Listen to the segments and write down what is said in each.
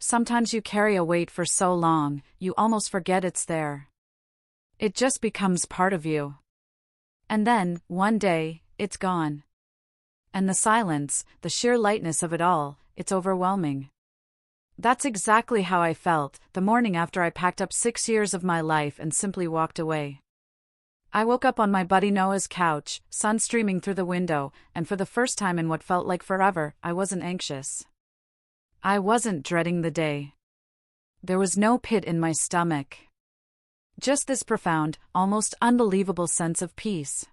Sometimes you carry a weight for so long, you almost forget it's there. It just becomes part of you. And then, one day, it's gone. And the silence, the sheer lightness of it all, it's overwhelming. That's exactly how I felt the morning after I packed up 6 years of my life and simply walked away. I woke up on my buddy Noah's couch, sun streaming through the window, and for the first time in what felt like forever, I wasn't anxious. I wasn't dreading the day. There was no pit in my stomach. Just this profound, almost unbelievable sense of peace.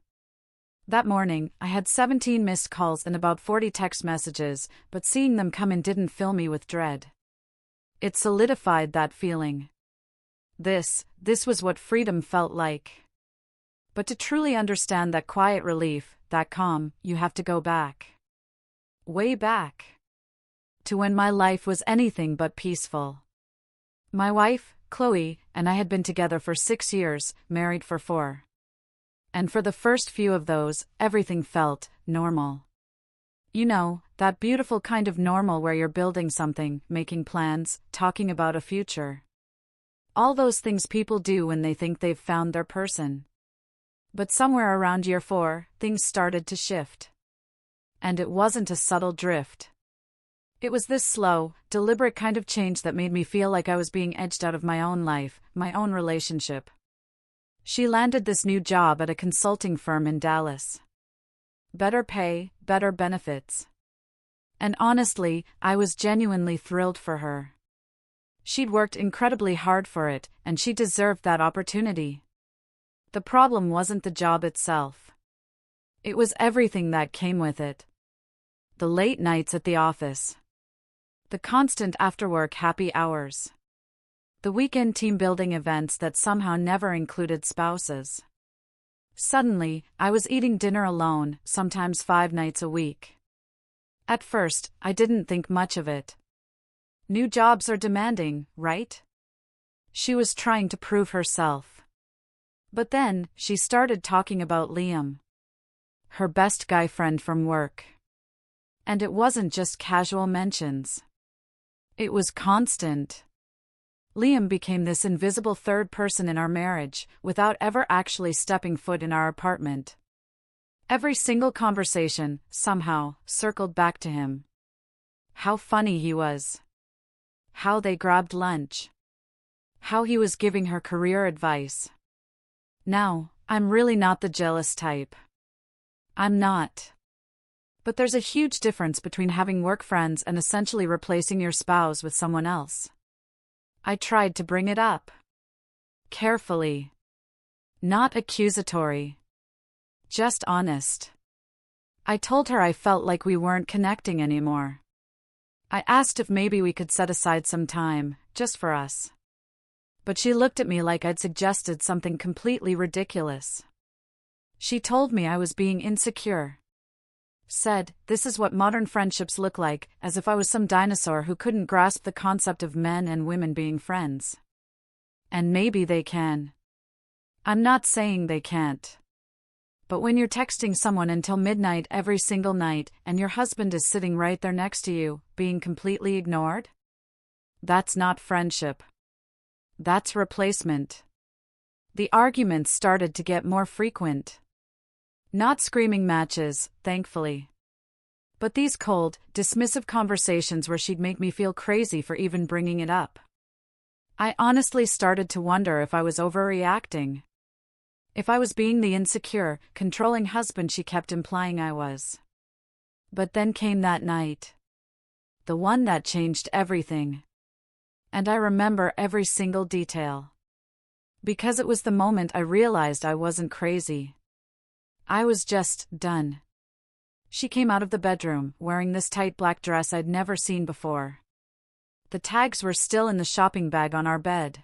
That morning, I had 17 missed calls and about 40 text messages, but seeing them come in didn't fill me with dread. It solidified that feeling. This was what freedom felt like. But to truly understand that quiet relief, that calm, you have to go back. Way back. To when my life was anything but peaceful. My wife, Chloe, and I had been together for 6 years, married for 4. And for the first few of those, everything felt normal. That beautiful kind of normal where you're building something, making plans, talking about a future. All those things people do when they think they've found their person. But somewhere around year 4, things started to shift. And it wasn't a subtle drift. It was this slow, deliberate kind of change that made me feel like I was being edged out of my own life, my own relationship. She landed this new job at a consulting firm in Dallas. Better pay, better benefits. And honestly, I was genuinely thrilled for her. She'd worked incredibly hard for it, and she deserved that opportunity. The problem wasn't the job itself. It was everything that came with it. The late nights at the office. The constant after-work happy hours. The weekend team-building events that somehow never included spouses. Suddenly, I was eating dinner alone, sometimes 5 nights a week. At first, I didn't think much of it. New jobs are demanding, right? She was trying to prove herself. But then, she started talking about Liam. Her best guy friend from work. And it wasn't just casual mentions. It was constant. Liam became this invisible third person in our marriage, without ever actually stepping foot in our apartment. Every single conversation, somehow, circled back to him. How funny he was. How they grabbed lunch. How he was giving her career advice. Now, I'm really not the jealous type. I'm not. But there's a huge difference between having work friends and essentially replacing your spouse with someone else. I tried to bring it up. Carefully. Not accusatory. Just honest. I told her I felt like we weren't connecting anymore. I asked if maybe we could set aside some time, just for us. But she looked at me like I'd suggested something completely ridiculous. She told me I was being insecure. Said, this is what modern friendships look like, as if I was some dinosaur who couldn't grasp the concept of men and women being friends. And maybe they can. I'm not saying they can't. But when you're texting someone until midnight every single night, and your husband is sitting right there next to you, being completely ignored? That's not friendship. That's replacement. The arguments started to get more frequent. Not screaming matches, thankfully. But these cold, dismissive conversations where she'd make me feel crazy for even bringing it up. I honestly started to wonder if I was overreacting. If I was being the insecure, controlling husband she kept implying I was. But then came that night. The one that changed everything. And I remember every single detail. Because it was the moment I realized I wasn't crazy. I was just done. She came out of the bedroom, wearing this tight black dress I'd never seen before. The tags were still in the shopping bag on our bed.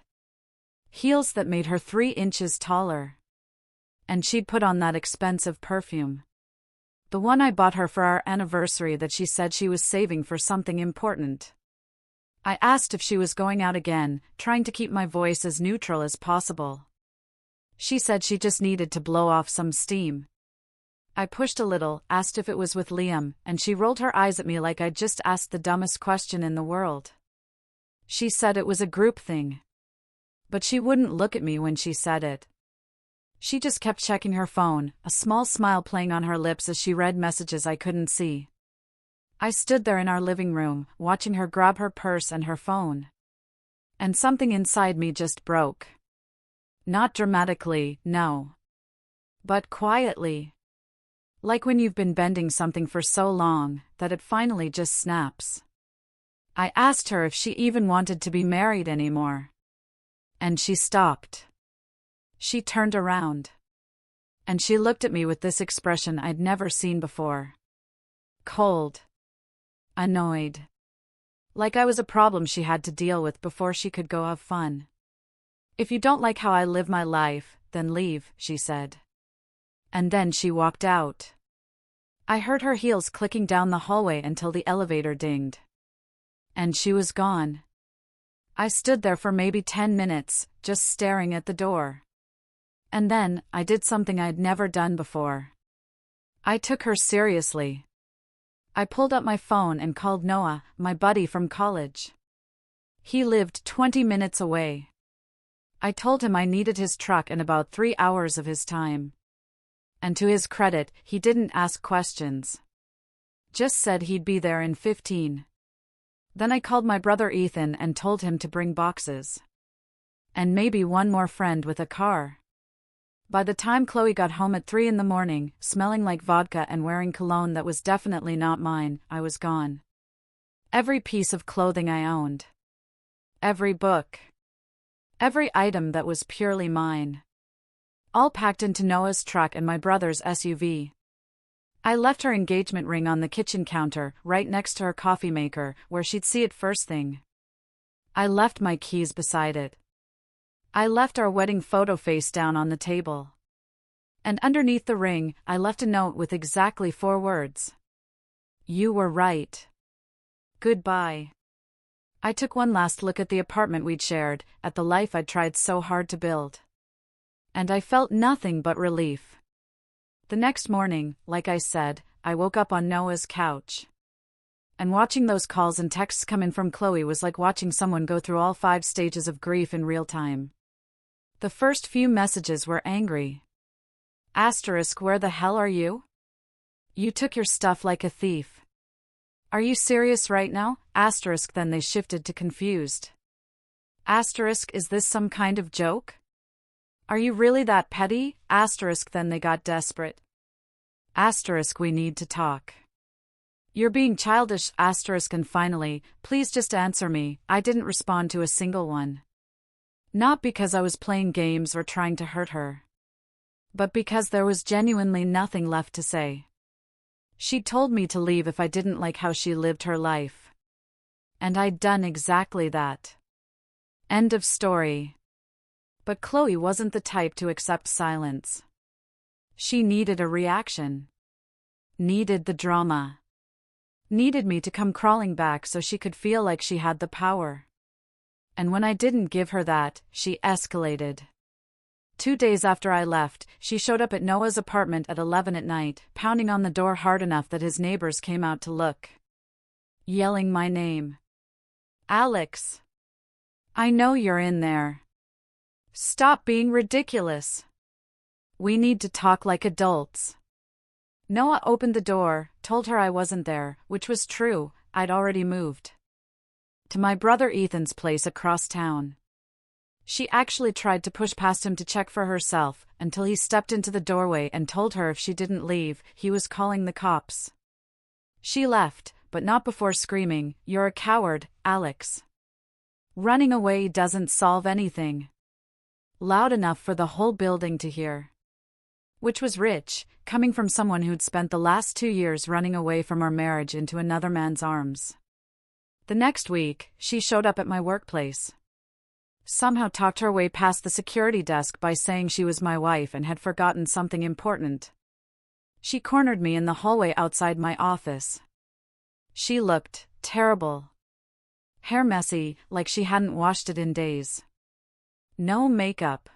Heels that made her 3 inches taller. And she'd put on that expensive perfume. The one I bought her for our anniversary that she said she was saving for something important. I asked if she was going out again, trying to keep my voice as neutral as possible. She said she just needed to blow off some steam. I pushed a little, asked if it was with Liam, and she rolled her eyes at me like I'd just asked the dumbest question in the world. She said it was a group thing. But she wouldn't look at me when she said it. She just kept checking her phone, a small smile playing on her lips as she read messages I couldn't see. I stood there in our living room, watching her grab her purse and her phone. And something inside me just broke. Not dramatically, no. But quietly. Like when you've been bending something for so long that it finally just snaps. I asked her if she even wanted to be married anymore. And she stopped. She turned around. And she looked at me with this expression I'd never seen before. Cold. Annoyed. Like I was a problem she had to deal with before she could go have fun. If you don't like how I live my life, then leave, she said. And then she walked out. I heard her heels clicking down the hallway until the elevator dinged. And she was gone. I stood there for maybe 10 minutes, just staring at the door. And then, I did something I'd never done before. I took her seriously. I pulled up my phone and called Noah, my buddy from college. He lived 20 minutes away. I told him I needed his truck and about 3 hours of his time. And to his credit, he didn't ask questions. Just said he'd be there in 15. Then I called my brother Ethan and told him to bring boxes. And maybe one more friend with a car. By the time Chloe got home at 3 in the morning, smelling like vodka and wearing cologne that was definitely not mine, I was gone. Every piece of clothing I owned. Every book. Every item that was purely mine. All packed into Noah's truck and my brother's SUV. I left her engagement ring on the kitchen counter, right next to her coffee maker, where she'd see it first thing. I left my keys beside it. I left our wedding photo face down on the table. And underneath the ring, I left a note with exactly 4 words. You were right. Goodbye. I took one last look at the apartment we'd shared, at the life I'd tried so hard to build. And I felt nothing but relief. The next morning, like I said, I woke up on Noah's couch. And watching those calls and texts come in from Chloe was like watching someone go through all 5 stages of grief in real time. The first few messages were angry. Asterisk, where the hell are you? You took your stuff like a thief. Are you serious right now? Asterisk, then they shifted to confused. Asterisk, is this some kind of joke? Are you really that petty? Asterisk, then they got desperate. Asterisk, we need to talk. You're being childish. Asterisk, and finally, please just answer me. I didn't respond to a single one. Not because I was playing games or trying to hurt her. But because there was genuinely nothing left to say. She told me to leave if I didn't like how she lived her life. And I'd done exactly that. End of story. But Chloe wasn't the type to accept silence. She needed a reaction. Needed the drama. Needed me to come crawling back so she could feel like she had the power. And when I didn't give her that, she escalated. 2 days after I left, she showed up at Noah's apartment at 11 at night, pounding on the door hard enough that his neighbors came out to look. Yelling my name. Alex. I know you're in there. Stop being ridiculous. We need to talk like adults. Noah opened the door, told her I wasn't there, which was true, I'd already moved. To my brother Ethan's place across town. She actually tried to push past him to check for herself, until he stepped into the doorway and told her if she didn't leave, he was calling the cops. She left, but not before screaming, "You're a coward, Alex. Running away doesn't solve anything." Loud enough for the whole building to hear. Which was rich, coming from someone who'd spent the last 2 years running away from our marriage into another man's arms. The next week, she showed up at my workplace. Somehow talked her way past the security desk by saying she was my wife and had forgotten something important. She cornered me in the hallway outside my office. She looked terrible. Hair messy, like she hadn't washed it in days. No makeup.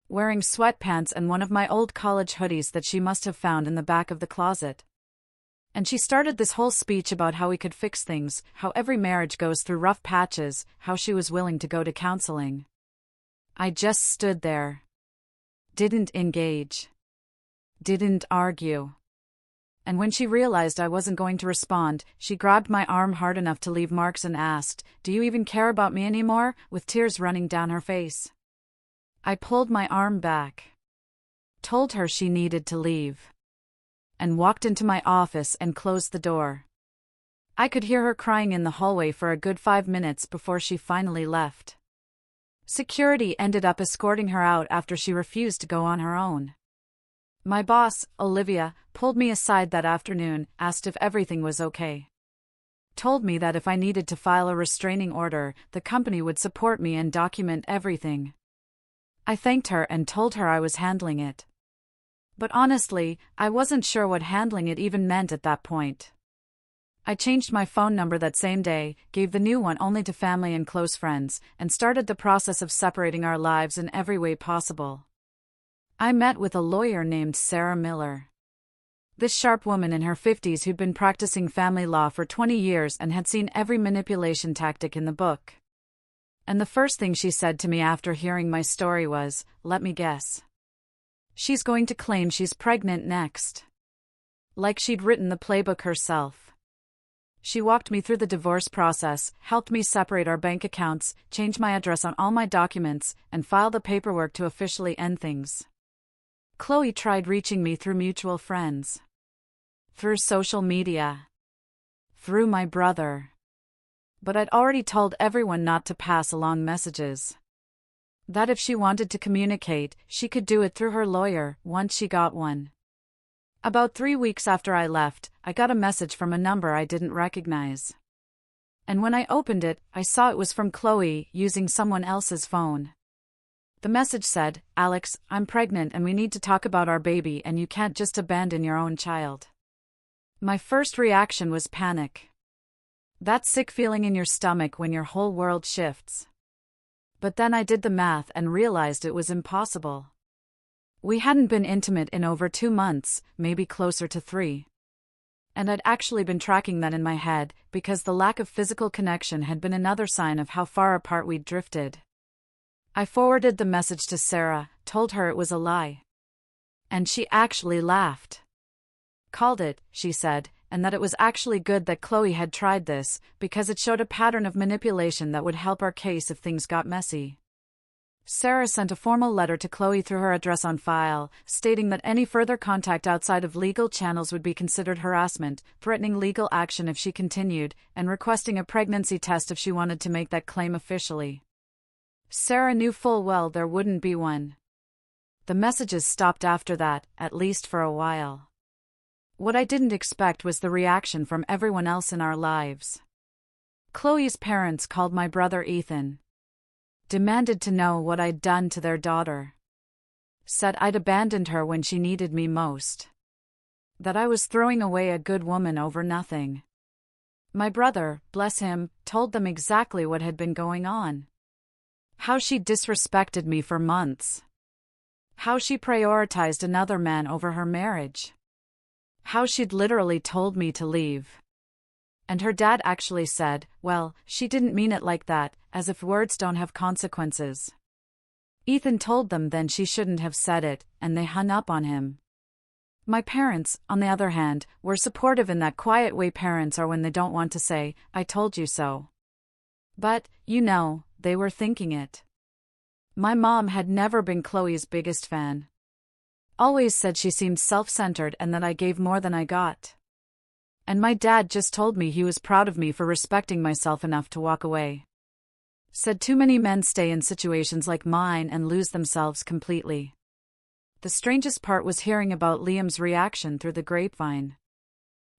Wearing sweatpants and one of my old college hoodies that she must have found in the back of the closet. And she started this whole speech about how we could fix things, how every marriage goes through rough patches, how she was willing to go to counseling. I just stood there. Didn't engage. Didn't argue. And when she realized I wasn't going to respond, she grabbed my arm hard enough to leave marks and asked, "Do you even care about me anymore?" with tears running down her face. I pulled my arm back. Told her she needed to leave. And walked into my office and closed the door. I could hear her crying in the hallway for a good 5 minutes before she finally left. Security ended up escorting her out after she refused to go on her own. My boss, Olivia, pulled me aside that afternoon, asked if everything was okay. Told me that if I needed to file a restraining order, the company would support me and document everything. I thanked her and told her I was handling it. But honestly, I wasn't sure what handling it even meant at that point. I changed my phone number that same day, gave the new one only to family and close friends, and started the process of separating our lives in every way possible. I met with a lawyer named Sarah Miller. This sharp woman in her 50s who'd been practicing family law for 20 years and had seen every manipulation tactic in the book. And the first thing she said to me after hearing my story was, "Let me guess. She's going to claim she's pregnant next." Like she'd written the playbook herself. She walked me through the divorce process, helped me separate our bank accounts, change my address on all my documents, and file the paperwork to officially end things. Chloe tried reaching me through mutual friends. Through social media. Through my brother. But I'd already told everyone not to pass along messages. That if she wanted to communicate, she could do it through her lawyer, once she got one. About 3 weeks after I left, I got a message from a number I didn't recognize. And when I opened it, I saw it was from Chloe, using someone else's phone. The message said, "Alex, I'm pregnant and we need to talk about our baby and you can't just abandon your own child." My first reaction was panic. That sick feeling in your stomach when your whole world shifts. But then I did the math and realized it was impossible. We hadn't been intimate in over 2 months, maybe closer to 3. And I'd actually been tracking that in my head, because the lack of physical connection had been another sign of how far apart we'd drifted. I forwarded the message to Sarah, told her it was a lie. And she actually laughed. Called it, she said, and that it was actually good that Chloe had tried this, because it showed a pattern of manipulation that would help our case if things got messy. Sarah sent a formal letter to Chloe through her address on file, stating that any further contact outside of legal channels would be considered harassment, threatening legal action if she continued, and requesting a pregnancy test if she wanted to make that claim officially. Sarah knew full well there wouldn't be one. The messages stopped after that, at least for a while. What I didn't expect was the reaction from everyone else in our lives. Chloe's parents called my brother Ethan. Demanded to know what I'd done to their daughter. Said I'd abandoned her when she needed me most. That I was throwing away a good woman over nothing. My brother, bless him, told them exactly what had been going on. How she disrespected me for months. How she prioritized another man over her marriage. How she'd literally told me to leave. And her dad actually said, "Well, she didn't mean it like that," as if words don't have consequences. Ethan told them then she shouldn't have said it, and they hung up on him. My parents, on the other hand, were supportive in that quiet way parents are when they don't want to say, "I told you so." But, they were thinking it. My mom had never been Chloe's biggest fan. Always said she seemed self-centered and that I gave more than I got. And my dad just told me he was proud of me for respecting myself enough to walk away. Said too many men stay in situations like mine and lose themselves completely. The strangest part was hearing about Liam's reaction through the grapevine.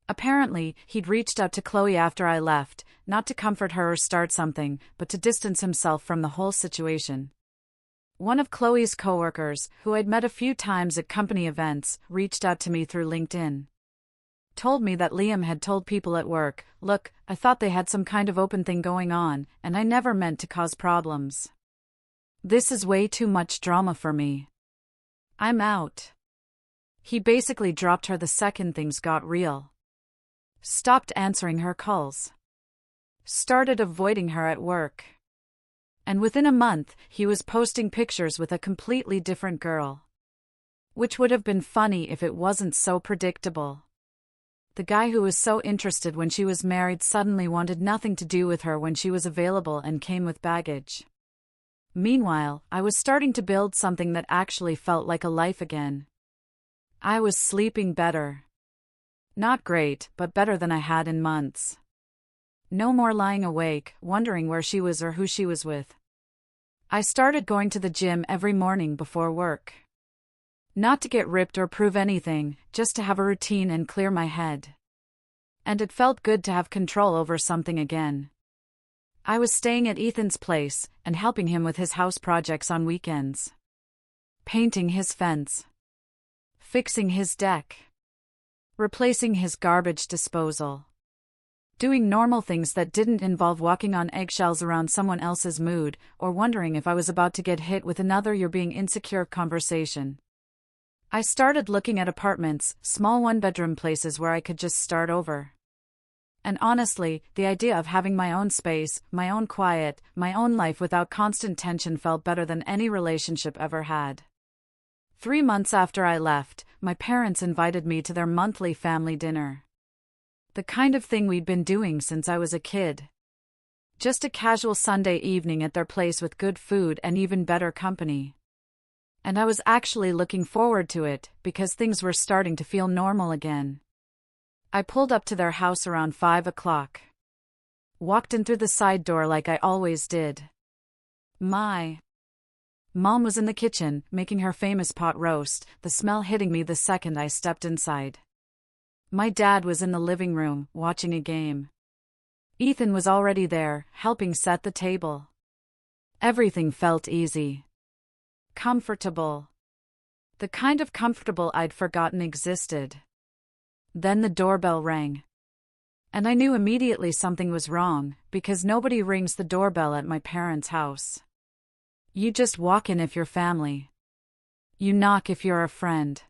Apparently, he'd reached out to Chloe after I left, not to comfort her or start something, but to distance himself from the whole situation. One of Chloe's coworkers, who I'd met a few times at company events, reached out to me through LinkedIn. Told me that Liam had told people at work, "Look, I thought they had some kind of open thing going on, and I never meant to cause problems. This is way too much drama for me. I'm out." He basically dropped her the second things got real. Stopped answering her calls. Started avoiding her at work. And within a month, he was posting pictures with a completely different girl. Which would have been funny if it wasn't so predictable. The guy who was so interested when she was married suddenly wanted nothing to do with her when she was available and came with baggage. Meanwhile, I was starting to build something that actually felt like a life again. I was sleeping better. Not great, but better than I had in months. No more lying awake, wondering where she was or who she was with. I started going to the gym every morning before work. Not to get ripped or prove anything, just to have a routine and clear my head. And it felt good to have control over something again. I was staying at Ethan's place and helping him with his house projects on weekends. Painting his fence. Fixing his deck. Replacing his garbage disposal. Doing normal things that didn't involve walking on eggshells around someone else's mood or wondering if I was about to get hit with another "you're being insecure" conversation. I started looking at apartments, small one-bedroom places where I could just start over. And honestly, the idea of having my own space, my own quiet, my own life without constant tension felt better than any relationship ever had. 3 months after I left, my parents invited me to their monthly family dinner. The kind of thing we'd been doing since I was a kid. Just a casual Sunday evening at their place with good food and even better company. And I was actually looking forward to it, because things were starting to feel normal again. I pulled up to their house around 5 o'clock. Walked in through the side door like I always did. My mom was in the kitchen, making her famous pot roast, the smell hitting me the second I stepped inside. My dad was in the living room, watching a game. Ethan was already there, helping set the table. Everything felt easy. Comfortable. The kind of comfortable I'd forgotten existed. Then the doorbell rang. And I knew immediately something was wrong, because nobody rings the doorbell at my parents' house. You just walk in if you're family. You knock if you're a friend.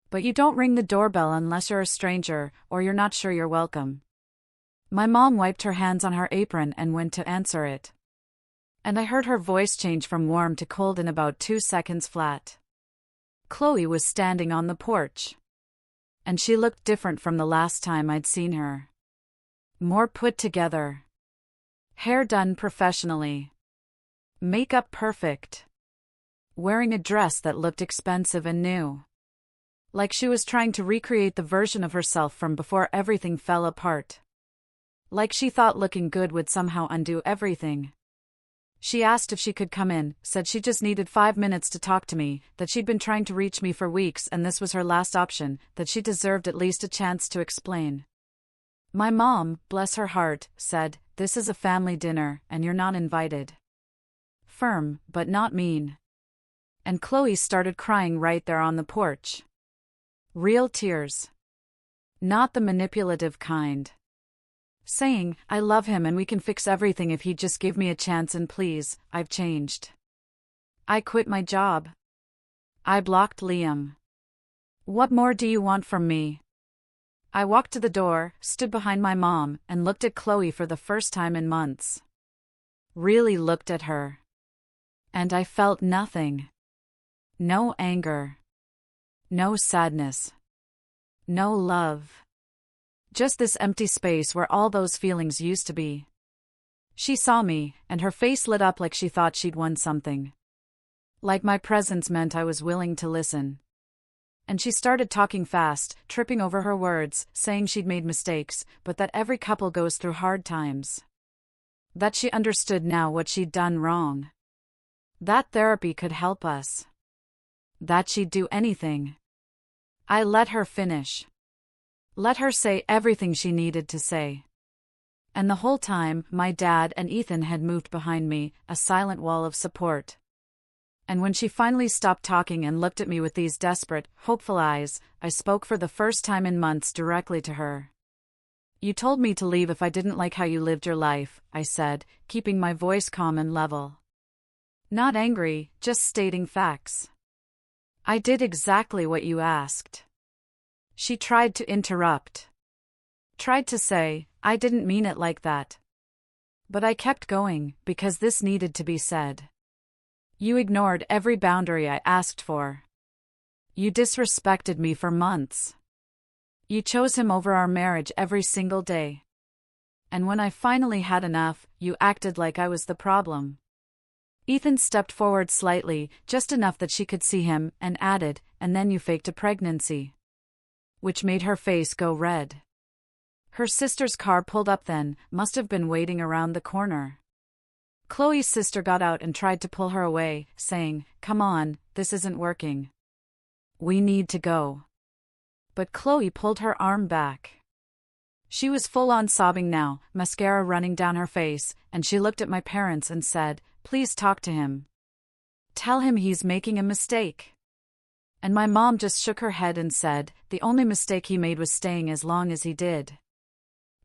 But you don't ring the doorbell unless you're a stranger, or you're not sure you're welcome. My mom wiped her hands on her apron and went to answer it. And I heard her voice change from warm to cold in about 2 seconds flat. Chloe was standing on the porch. And she looked different from the last time I'd seen her. More put together. Hair done professionally. Makeup perfect. Wearing a dress that looked expensive and new. Like she was trying to recreate the version of herself from before everything fell apart. Like she thought looking good would somehow undo everything. She asked if she could come in, said she just needed 5 minutes to talk to me, that she'd been trying to reach me for weeks and this was her last option, that she deserved at least a chance to explain. My mom, bless her heart, said, "This is a family dinner, and you're not invited." Firm, but not mean. And Chloe started crying right there on the porch. Real tears. Not the manipulative kind. Saying, "I love him and we can fix everything if he'd just give me a chance and please, I've changed. I quit my job. I blocked Liam. What more do you want from me?" I walked to the door, stood behind my mom, and looked at Chloe for the first time in months. Really looked at her. And I felt nothing. No anger. No sadness. No love. Just this empty space where all those feelings used to be. She saw me, and her face lit up like she thought she'd won something. Like my presence meant I was willing to listen. And she started talking fast, tripping over her words, saying she'd made mistakes, but that every couple goes through hard times. That she understood now what she'd done wrong. That therapy could help us. That she'd do anything. I let her finish. Let her say everything she needed to say. And the whole time, my dad and Ethan had moved behind me, a silent wall of support. And when she finally stopped talking and looked at me with these desperate, hopeful eyes, I spoke for the first time in months directly to her. "You told me to leave if I didn't like how you lived your life," I said, keeping my voice calm and level. Not angry, just stating facts. "I did exactly what you asked." She tried to interrupt. Tried to say, I didn't mean it like that. But I kept going, because this needed to be said. You ignored every boundary I asked for. You disrespected me for months. You chose him over our marriage every single day. And when I finally had enough, you acted like I was the problem. Ethan stepped forward slightly, just enough that she could see him, and added, and then you faked a pregnancy. Which made her face go red. Her sister's car pulled up then, must have been waiting around the corner. Chloe's sister got out and tried to pull her away, saying, "Come on, this isn't working. We need to go." But Chloe pulled her arm back. She was full-on sobbing now, mascara running down her face, and she looked at my parents and said, "Please talk to him. Tell him he's making a mistake." And my mom just shook her head and said, "The only mistake he made was staying as long as he did."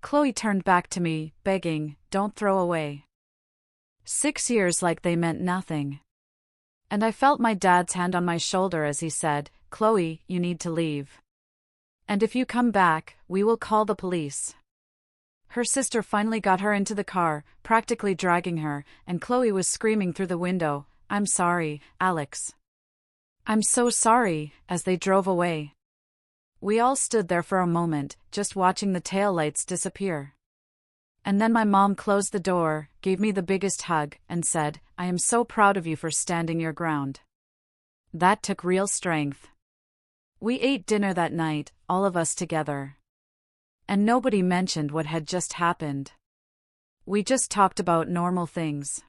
Chloe turned back to me, begging, "Don't throw away." 6 years like they meant nothing. And I felt my dad's hand on my shoulder as he said, "Chloe, you need to leave. And if you come back, we will call the police." Her sister finally got her into the car, practically dragging her, and Chloe was screaming through the window, "I'm sorry, Alex. I'm so sorry," as they drove away. We all stood there for a moment, just watching the taillights disappear. And then my mom closed the door, gave me the biggest hug, and said, "I am so proud of you for standing your ground." That took real strength. We ate dinner that night, all of us together. And nobody mentioned what had just happened. We just talked about normal things.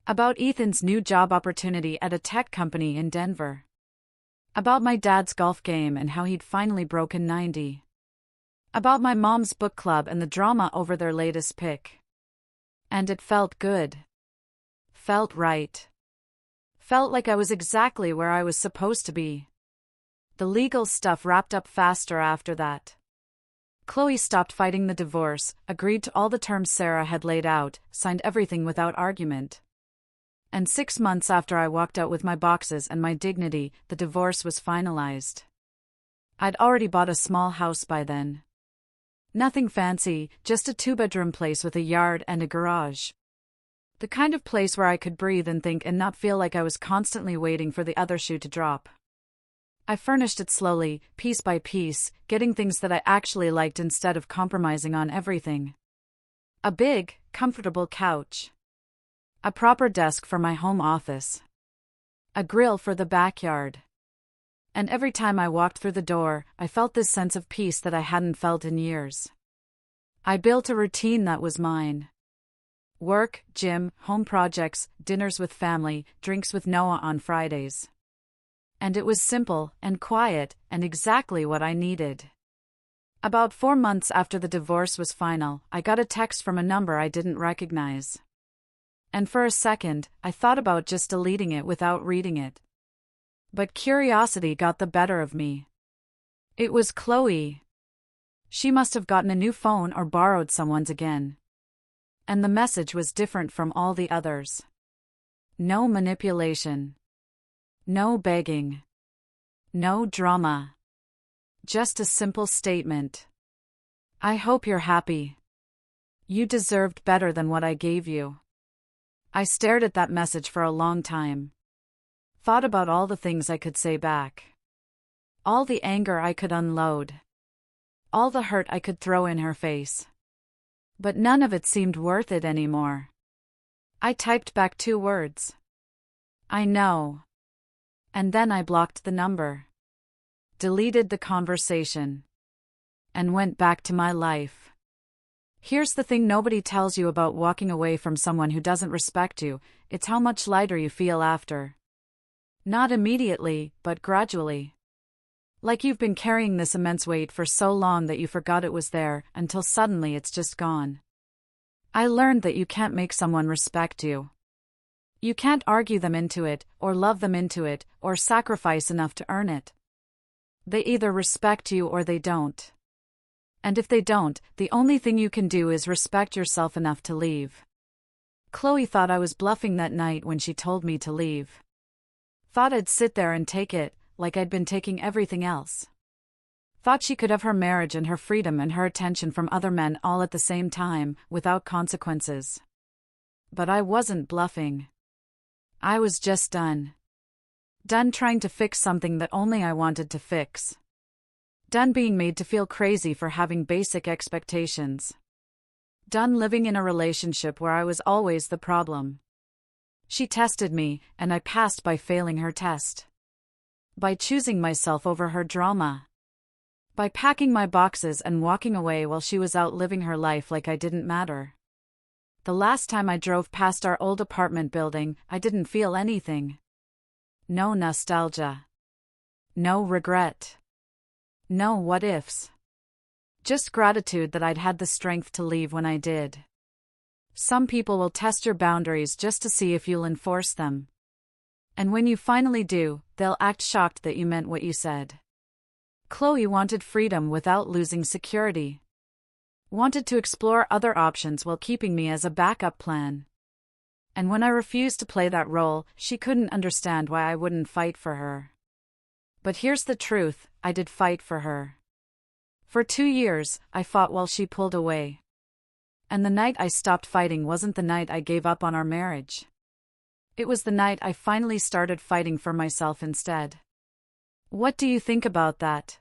About Ethan's new job opportunity at a tech company in Denver. About my dad's golf game and how he'd finally broken 90. About my mom's book club and the drama over their latest pick. And it felt good. Felt right. Felt like I was exactly where I was supposed to be. The legal stuff wrapped up faster after that. Chloe stopped fighting the divorce, agreed to all the terms Sarah had laid out, signed everything without argument. And 6 months after I walked out with my boxes and my dignity, the divorce was finalized. I'd already bought a small house by then. Nothing fancy, just a 2-bedroom place with a yard and a garage. The kind of place where I could breathe and think and not feel like I was constantly waiting for the other shoe to drop. I furnished it slowly, piece by piece, getting things that I actually liked instead of compromising on everything. A big, comfortable couch. A proper desk for my home office. A grill for the backyard. And every time I walked through the door, I felt this sense of peace that I hadn't felt in years. I built a routine that was mine. Work, gym, home projects, dinners with family, drinks with Noah on Fridays. And it was simple, and quiet, and exactly what I needed. About 4 months after the divorce was final, I got a text from a number I didn't recognize. And for a second, I thought about just deleting it without reading it. But curiosity got the better of me. It was Chloe. She must have gotten a new phone or borrowed someone's again. And the message was different from all the others. No manipulation. No begging. No drama. Just a simple statement. "I hope you're happy. You deserved better than what I gave you." I stared at that message for a long time. Thought about all the things I could say back. All the anger I could unload. All the hurt I could throw in her face. But none of it seemed worth it anymore. I typed back 2 words. "I know." And then I blocked the number. Deleted the conversation. And went back to my life. Here's the thing nobody tells you about walking away from someone who doesn't respect you, it's how much lighter you feel after. Not immediately, but gradually. Like you've been carrying this immense weight for so long that you forgot it was there, until suddenly it's just gone. I learned that you can't make someone respect you. You can't argue them into it, or love them into it, or sacrifice enough to earn it. They either respect you or they don't. And if they don't, the only thing you can do is respect yourself enough to leave. Chloe thought I was bluffing that night when she told me to leave. Thought I'd sit there and take it, like I'd been taking everything else. Thought she could have her marriage and her freedom and her attention from other men all at the same time, without consequences. But I wasn't bluffing. I was just done. Done trying to fix something that only I wanted to fix. Done being made to feel crazy for having basic expectations. Done living in a relationship where I was always the problem. She tested me, and I passed by failing her test. By choosing myself over her drama. By packing my boxes and walking away while she was out living her life like I didn't matter. The last time I drove past our old apartment building, I didn't feel anything. No nostalgia. No regret. No what-ifs. Just gratitude that I'd had the strength to leave when I did. Some people will test your boundaries just to see if you'll enforce them. And when you finally do, they'll act shocked that you meant what you said. Chloe wanted freedom without losing security. Wanted to explore other options while keeping me as a backup plan. And when I refused to play that role, she couldn't understand why I wouldn't fight for her. But here's the truth, I did fight for her. For 2 years, I fought while she pulled away. And the night I stopped fighting wasn't the night I gave up on our marriage. It was the night I finally started fighting for myself instead. What do you think about that?